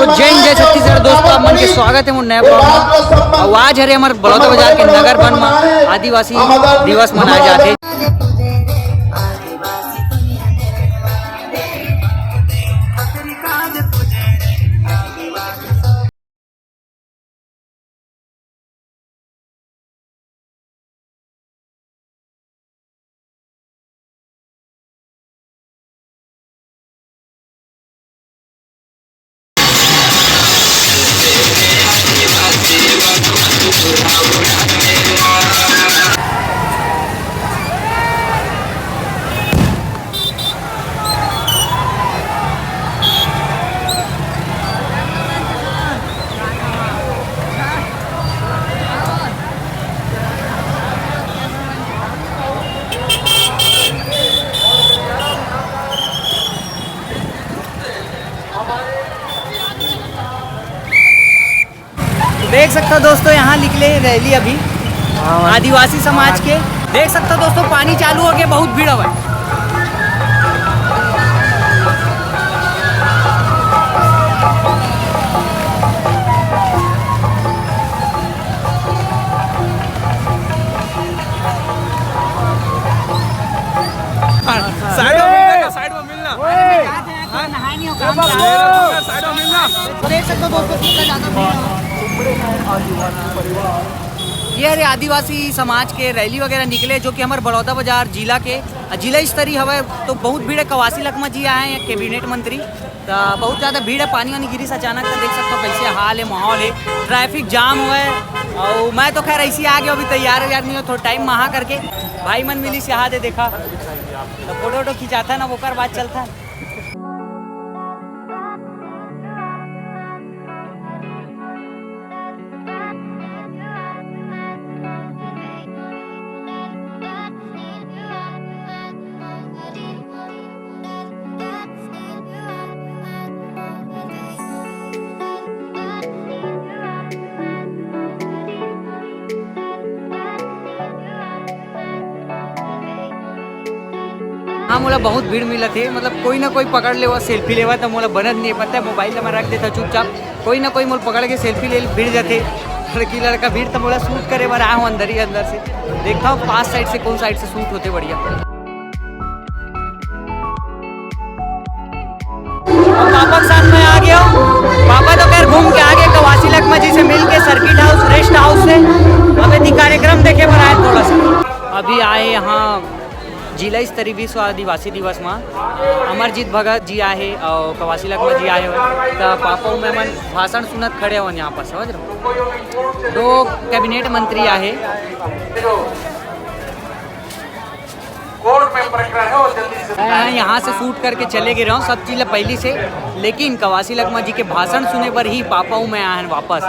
जय हिंद जय छत्तीसगढ़। दोस्तों आप मन के स्वागत है नया ब्लॉग में। और आज हरे हमारे बड़ौदा बाजार के नगर वन में आदिवासी दिवस मनाए जाते। देख सकते हो दोस्तों यहाँ निकले रैली अभी आदिवासी समाज के। देख सकते हो दोस्तों पानी चालू हो गया, बहुत भीड़ है। साइड में मिलना देख सकते हो दोस्तों कितना ज्यादा ये अरे आदिवासी समाज के रैली वगैरह निकले जो कि हमारे बड़ौदा बाजार जिला के जिला स्तरीय हवा। तो बहुत भीड़ है। कवासी लखमा जी आए हैं कैबिनेट मंत्री, तो बहुत ज़्यादा भीड़ है। पानी वानी गिरी से अचानक तो देख सकते हो कैसे हाल है, माहौल है, ट्रैफिक जाम हुआ है। और मैं तो खैर ऐसे आ गया, अभी तैयार नहीं हो, थोड़ा टाइम महा करके भाई मन मिली से यहाँ दे देखा तो फोटो वोटो खिंचाता ना, वो कर बात चलता है। हाँ मोला बहुत भीड़ मिला थे, मतलब कोई ना कोई पकड़ ले वो सेल्फी लेवा तो मोला बनत नहीं पता है। मोबाइल में रख देता चुपचाप, कोई ना कोई मोल पकड़ के सेल्फी ले भीड़ जाते। लड़की लड़का भीड़ तो मोला शूट करे बार आया हूँ अंदर ही अंदर से। देखता हूँ पास साइड से कौन साइड से शूट होते बढ़िया। पापा के साथ में आ गया हूँ। पापा तो खैर घूम के आ गए कवासी लखमा जी से मिल के सर्किट हाउस रेस्ट हाउस से। अभी कार्यक्रम देखे पर आए थोड़ा सा। अभी आए यहाँ जिला स्तरीय विश्व आदिवासी दिवस में अमरजीत भगत जी आए और कवासी लखमा जी आए हुए। तो पापा में मन भाषण सुनत खड़े हो यहाँ पर, समझ रहे। तो कैबिनेट मंत्री आए यहाँ से शूट करके चले गए रहा सब चीज़ पहली से। लेकिन कवासी लखमा जी के भाषण सुने पर ही पापा में आए हैं वापस।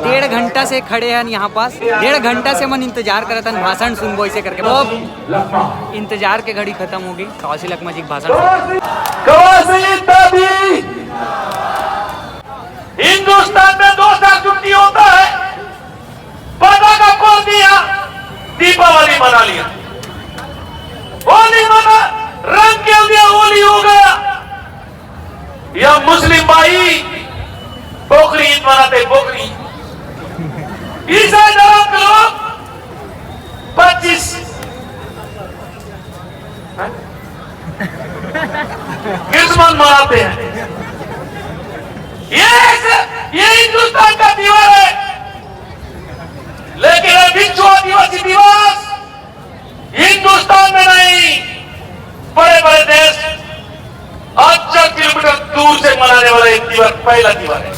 1.5 घंटा से खड़े हैं यहाँ पास, 1.5 घंटा से मन इंतजार करता है भाषण सुनबो ऐसे करके। तो इंतजार के घड़ी खत्म हो गई कवासी लखमा जी के भाषण। हिंदुस्तान में 2 साल छुट्टी होता है, पटाखा फोड़ दिया, दीपावली मना लिया, होली मना, रंग खेल दिया, होली हो गया। या मुस्लिम भाई बकरी ईद मनाते, बकरी। ईसाई धर्म के लोग 25 क्रिसमस मनाते हैं। ये हिंदुस्तान का त्योहार है। लेकिन विश्व आदिवासी दिवस हिंदुस्तान में नहीं, बड़े बड़े देश 8 किलोमीटर दूर से मनाने वाला एक त्योहार, पहला त्योहार है।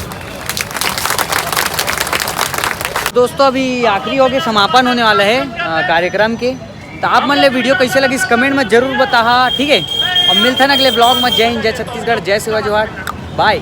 दोस्तों अभी आखिरी हो गए, समापन होने वाला है कार्यक्रम के। तो आप मन ले वीडियो कैसे लगी इस कमेंट में जरूर बता, ठीक है। और मिलता है अगले ब्लॉग में। जय हिंद जय छत्तीसगढ़, जय सेवा जोहार, बाय।